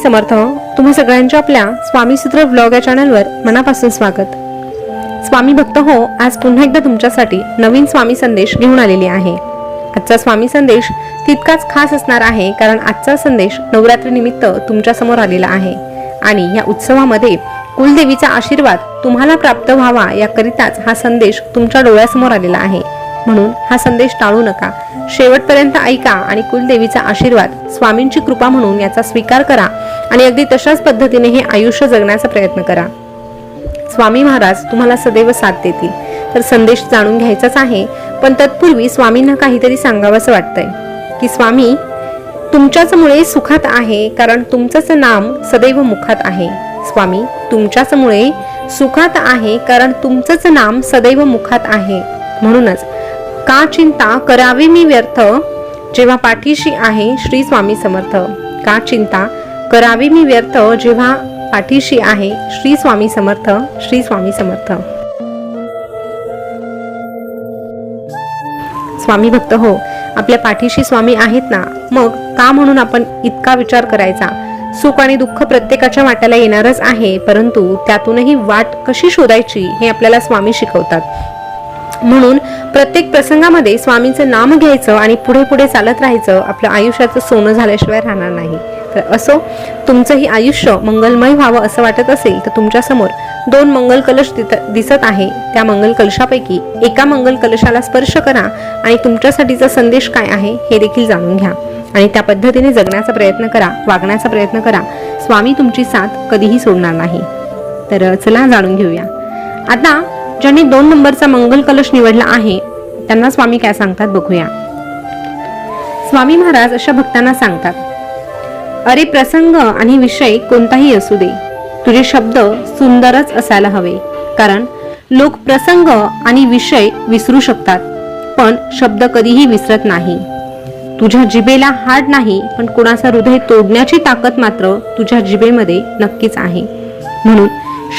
समर्थ. तुम्हा सगळ्यांच्या आपल्या स्वामी सूत्र व्लॉग या चॅनलवर मनापासून स्वागत. स्वामी भक्त हो, आज पुन्हा एकदा तुमच्यासाठी नवीन स्वामी संदेश घेऊन आलेली आहे. आजचा स्वामी संदेश तितकाच खास असणार आहे, कारण आजचा संदेश नवरात्री निमित्त तुमच्या समोर आलेला आहे आणि या उत्सवामध्ये कुलदेवीचा आशीर्वाद तुम्हाला प्राप्त व्हावा याकरिताच हा संदेश तुमच्या डोळ्यासमोर आलेला आहे. म्हणून हा संदेश टाळू नका, शेवटपर्यंत ऐका आणि कुलदेवीचा आशीर्वाद, स्वामींची कृपा म्हणून याचा स्वीकार करा आणि अगदी तशाच पद्धतीने हे आयुष्य जगण्याचा प्रयत्न करा. स्वामी महाराज तुम्हाला सदैव साथ देतील. तर संदेश जाणून घ्यायचाच आहे, पण तत्पूर्वी स्वामींना काहीतरी सांगावंसं वाटतंय की स्वामी तुमच्याच मुळे सुखात आहे, कारण तुमचंच नाम सदैव मुखात आहे. स्वामी तुमच्याच मुळे सुखात आहे, कारण तुमचंच नाम सदैव मुखात आहे. म्हणूनच का चिंता करावी मी व्यर्थ, जेव्हा पाठीशी आहे श्री स्वामी समर्थ. का चिंता करावी मी व्यर्थ, जेव्हा पाठीशी आहे श्री स्वामी समर्थ. श्री स्वामी समर्थ. स्वामी भक्त हो, आपल्या पाठीशी स्वामी आहेत ना, मग का म्हणून आपण इतका विचार करायचा. सुख आणि दुःख प्रत्येकाच्या वाट्याला येणारच आहे, परंतु त्यातूनही वाट कशी शोधायची हे आपल्याला स्वामी शिकवतात. म्हणून प्रत्येक प्रसंगामध्ये स्वामींचं नाम घ्यायचं आणि पुढे पुढे चालत राहायचं. आपलं आयुष्याचं सोनं झाल्याशिवाय राहणार नाही. तर असो, तुमचंही आयुष्य मंगलमय व्हावं असं वाटत असेल तर तुमच्या समोर 2 मंगल कलश दिसत आहे. त्या मंगल कलशापैकी एका मंगल कलशाला स्पर्श करा आणि तुमच्यासाठीचा संदेश काय आहे हे देखील जाणून घ्या आणि त्या पद्धतीने जगण्याचा प्रयत्न करा, वागण्याचा प्रयत्न करा. स्वामी तुमची साथ कधीही सोडणार नाही. तर चला जाणून घेऊया. आता ज्यांनी 2 नंबरचा मंगल कलश निवडला आहे त्यांना स्वामी काय सांगतात बघूया. स्वामी महाराज अशा भक्तांना सांगतात, अरे प्रसंग आणि विषय कोणताही असू दे, तुझे शब्द सुंदरच असायला हवे. कारण लोक प्रसंग आणि विषय विसरू शकतात, पण शब्द कधीही विसरत नाही. तुझ्या जिभेला हाड नाही, पण कोणाचं हृदय तोडण्याची ताकद मात्र तुझ्या जिभेमध्ये नक्कीच आहे. म्हणून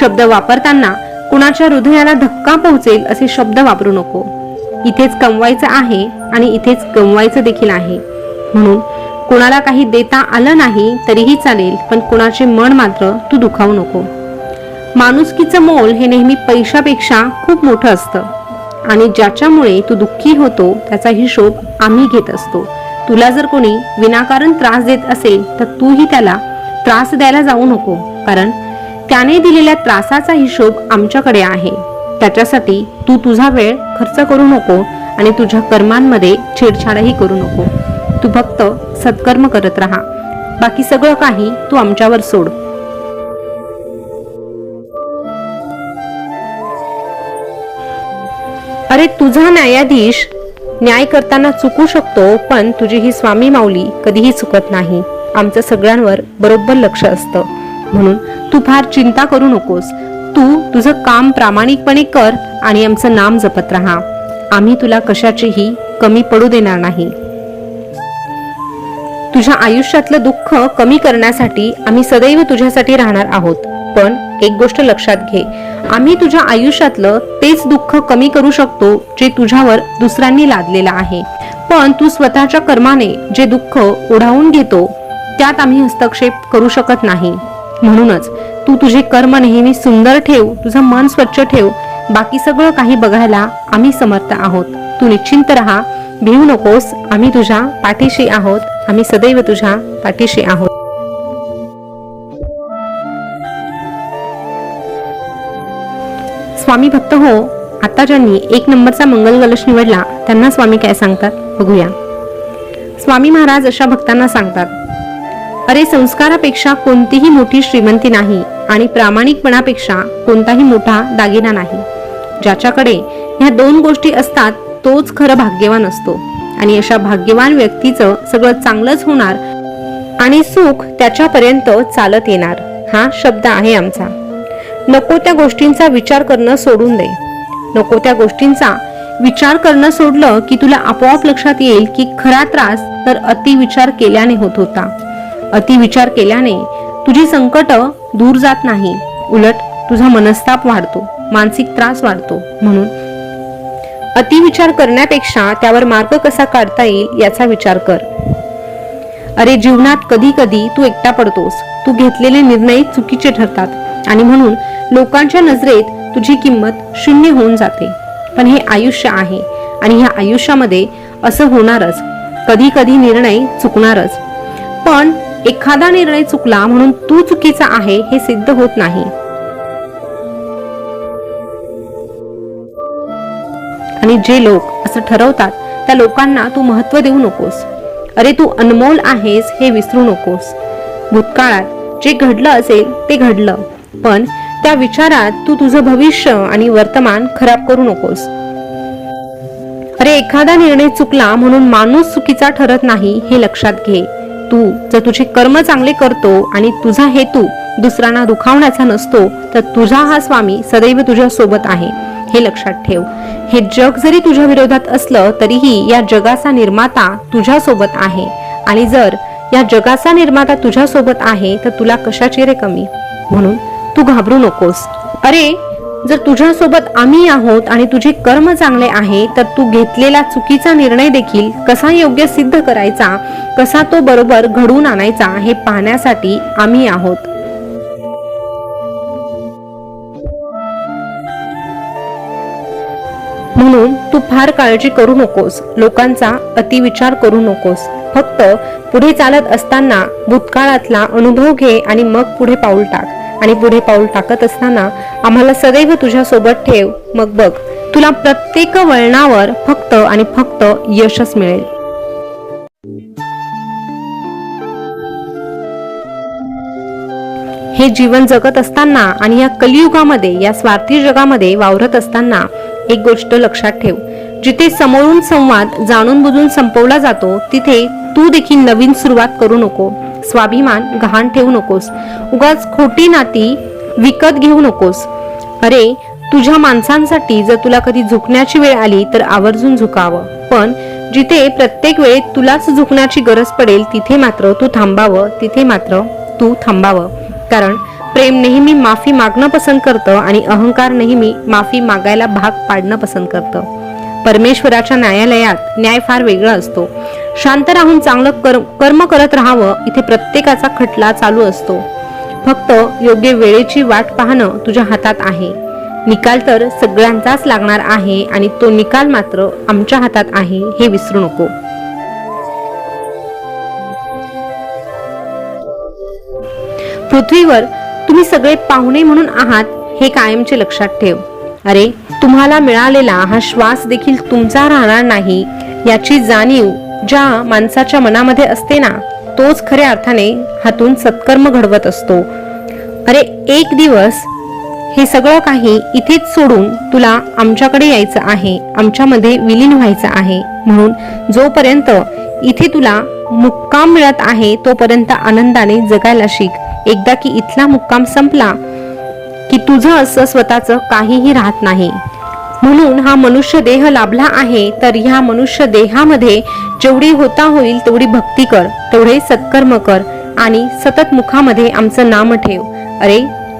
शब्द वापरताना कुणाच्या हृदयाला धक्का पोहोचेल असे शब्द वापरू नको. इथेच कमवायचं आहे आणि इथेच गमवायचं देखील आहे. म्हणून कोणाला काही देता आलं नाही तरीही चालेल, पण कोणाचे मन मात्र तू दुखावू नको. माणुसकीचं मोल हे नेहमी पैशापेक्षा खूप मोठं असतं आणि ज्याच्यामुळे तू दुःखी होतो त्याचा हिशोब आम्ही घेत असतो. तुला जर कोणी विनाकारण त्रास देत असेल तर तूही त्याला त्रास द्यायला जाऊ नको, कारण त्याने दिलेल्या त्रासाचा हिशोब आमच्याकडे आहे. त्याच्यासाठी तू तुझा वेळ खर्च करू नको आणि तुझ्या कर्मांमध्ये छेडछाडही करू नको. तू फक्त सत्कर्म करत राहा, बाकी सगळं काही तू आमच्यावर सोड. अरे तुझा न्यायाधीश न्याय करताना चुकू शकतो, पण तुझी ही स्वामी माऊली कधीही चुकत नाही. आमचं सगळ्यांवर बरोबर लक्ष असतं. म्हणून तू फार चिंता करू नकोस. तू तुझं काम प्रामाणिकपणे कर आणि आमचं नाम जपत राहा. आम्ही तुला कशाचीही कमी पडू देणार नाही. तुझ्या आयुष्यातलं दुःख कमी करण्यासाठी आम्ही सदैव तुझ्यासाठी राहणार आहोत. पण एक गोष्ट लक्षात घे, आम्ही तुझ्या आयुष्यातलं तेच दुःख कमी करू शकतो जे तुझ्यावर दुसऱ्यांनी लादलेलं आहे. पण तू स्वतःच्या कर्माने जे दुःख ओढावून घेतो त्यात आम्ही हस्तक्षेप करू शकत नाही. म्हणूनच तू तुझे कर्म नेहमी सुंदर ठेव, तुझं मन स्वच्छ ठेव. बाकी सगळं काही बघायला आम्ही समर्थ आहोत. तू निश्चिंत राहा, भिवू नकोस. आम्ही तुझ्या पाठीशी आहोत. आम्ही सदैव तुझ्या पाठीशी आहोत. स्वामी भक्त हो, आता ज्यांनी 1 नंबरचा मंगल कलश निवडला त्यांना स्वामी काय सांगतात बघूया. स्वामी महाराज अशा भक्तांना सांगतात, अरे संस्कारापेक्षा कोणतीही मोठी श्रीमंती नाही आणि प्रामाणिकपणापेक्षा कोणताही मोठा दागिना नाही. ज्याच्याकडे ह्या 2 गोष्टी असतात तोच खरं भाग्यवान असतो आणि अशा भाग्यवान व्यक्तीचं सगळं चांगलंच होणार आणि सुख त्याच्यापर्यंत चालत येणार. हा शब्द आहे आमचा. नको त्या गोष्टींचा विचार करणं सोडून दे. नको त्या गोष्टींचा विचार करणं सोडलं की तुला आपोआप लक्षात येईल की खरा त्रास तर अतिविचार केल्याने होत होता. अतिविचार केल्याने तुझी संकट दूर जात नाही, उलट तुझा मनस्ताप वाढतो, मानसिक त्रास वाढतो. म्हणून अतिविचार करण्यापेक्षा त्यावर मार्ग कसा काढता येईल याचा विचार कर. अरे जीवनात कधी कधी तू एकटा पडतोस, तू घेतलेले निर्णय चुकीचे ठरतात आणि म्हणून लोकांच्या नजरेत तुझी किंमत शून्य होऊन जाते. पण हे आयुष्य आहे आणि ह्या आयुष्यामध्ये असं होणारच. कधी कधी निर्णय चुकणारच, पण एखादा निर्णय चुकला म्हणून तू चुकीचा आहे हे सिद्ध होत नाही. आणि जे लोक असं ठरवतात त्या लोकांना तू महत्त्व देऊ नकोस. अरे तू अनमोल आहेस हे विसरू नकोस. भूतकाळात जे घडलं असेल ते घडलं, पण त्या विचारात तू तुझं भविष्य आणि वर्तमान खराब करू नकोस. अरे एखादा निर्णय चुकला म्हणून माणूस चुकीचा ठरत नाही हे लक्षात घे. तू जर तुझे कर्म चांगले करतो आणि तुझा हेतू दुसऱ्यांना दुखावण्याचा नसतो तर तुझा हा स्वामी सदैव तुझ्या सोबत आहे हे लक्षात ठेव. हे जग जरी तुझ्या विरोधात असलं तरीही या जगाचा निर्माता तुझ्या सोबत आहे. आणि जर या जगाचा निर्माता तुझ्या सोबत आहे तर तुला कशाची रे कमी. म्हणून तू घाबरू नकोस. अरे जर तुझ्या सोबत आम्ही आहोत आणि तुझे कर्म चांगले आहे तर तू घेतलेला चुकीचा निर्णय देखील कसा योग्य सिद्ध करायचा, कसा तो बरोबर घडवून आणायचा हे पाहण्यासाठी आम्ही आहोत. म्हणून तू फार काळजी करू नकोस. लोकांचा अतिविचार करू नकोस. फक्त पुढे चालत असताना भूतकाळातला अनुभव घे आणि मग पुढे पाऊल टाक. आणि पुढे पाऊल टाकत असताना आम्हाला सदैव तुझ्या सोबत ठेव. मग बघ तुला प्रत्येक वळणावर फक्त आणि फक्त यशच मिळेल. हे जीवन जगत असताना आणि या कलियुगामध्ये या स्वार्थी जगामध्ये वावरत असताना एक गोष्ट लक्षात ठेव. जिथे समोरून संवाद जाणून बुजून संपवला जातो तिथे तू देखील नवीन सुरुवात करू नको. स्वाभिमान गहाण ठेवू नकोस. उगाच खोटी नाती विकत घेऊ नकोस. अरे तुझ्या माणसांसाठी जर तुला कधी झुकण्याची वेळ आली तर आवर्जून झुकावं, पण जिथे प्रत्येक वेळेत तुलाच झुकण्याची गरज पडेल तिथे मात्र तू थांबावं. कारण प्रेम नेहमी माफी मागणं पसंत करतं आणि अहंकार नेहमी माफी मागायला भाग पाडणं पसंत करतं. परमेश्वराच्या न्यायालयात न्याय फार वेगळा असतो. शांत राहून चांगलं कर्म करत राहावं इथे प्रत्येकाचा खटला चालू असतो. फक्त योग्य वेळेची वाट पाहणं तुझ्या हातात आहे. निकाल तर सगळ्यांचाच लागणार आहे आणि तो निकाल मात्र आमच्या हातात आहे हे विसरू नको. पृथ्वीवर तुम्ही सगळे पाहुणे म्हणून आहात हे कायमचे लक्षात ठेव. अरे तुम्हाला मिळालेला हा श्वास देखील तुमचा राहणार नाही याची जाणीव ज्या माणसाच्या मनामध्ये असते ना तोच खऱ्या अर्थाने हातून सत्कर्म घडवत असतो. अरे एक दिवस हे सगळं काही इथेच सोडून तुला आमच्याकडे यायचं आहे, आमच्यामध्ये विलीन व्हायचं आहे. म्हणून जोपर्यंत इथे तुला मुक्काम मिळत आहे तोपर्यंत आनंदाने जगायला शिक. एकदा की इथला मुक्काम संपला की तुझं असं स्वतःचं काहीही राहत नाही. म्हणून हा मनुष्य देह लाभला आहे तर ह्या मनुष्य देहामध्ये जेवढी होता होईल तेवढी भक्ती कर, तेवढे सत्कर्म कर आणि सतत मुखामध्ये आमचं नाम ठेव. अरे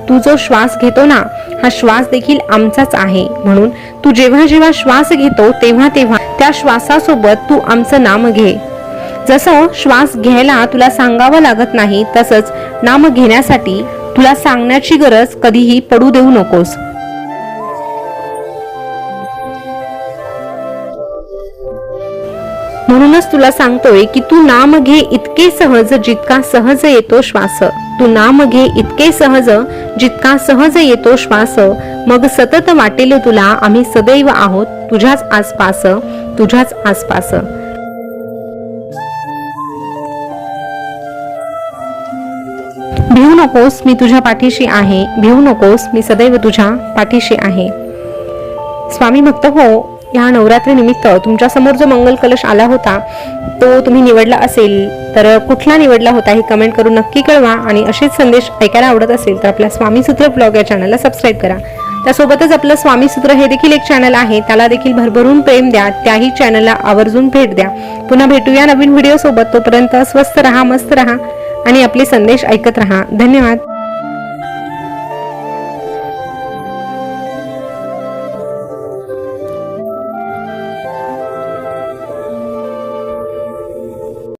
तू जो श्वास घेतो ना हा श्वास देखील आमचाच आहे. म्हणून तू जेव्हा जेव्हा श्वास घेतो तेव्हा तेव्हा त्या श्वासासोबत तू आमचं नाम घे. जसं श्वास घ्यायला तुला सांगावं लागत नाही तसंच नाम घेण्यासाठी तुला सांगण्याची गरज कधीही पडू देऊ नकोस. म्हणूनच तुला सांगतोय की तू नाम घे इतके सहज जितका सहज येतो श्वास. तू नाम घे इतके सहज जितका सहज येतो श्वास. मग सतत वाटेल तुला आम्ही सदैव आहोत तुझ्याच आसपास, तुझ्याच आसपास. भिवू नकोस मी तुझ्या पाठीशी आहे, भिवू नकोस मी सदैव तुझ्या पाठीशी आहे. स्वामी भक्त हो, या नवरात्री निमित्त तुमच्या समोर जो मंगल कलश आला होता तो तुम्ही निवडला असेल तर कुठला निवडला होता हे कमेंट करून नक्की कळवा. आणि असेच संदेश ऐकायला आवडत असेल तर आपल्या स्वामी सूत्र ब्लॉग या चॅनलला सबस्क्राईब करा. त्यासोबतच आपलं स्वामी सूत्र हे देखील एक चॅनल आहे, त्याला देखील भरभरून प्रेम द्या, त्याही चॅनलला आवर्जून भेट द्या. पुन्हा भेटूया नवीन व्हिडिओ सोबत. तोपर्यंत स्वस्थ रहा, मस्त रहा आणि आपले संदेश ऐकत रहा. धन्यवाद.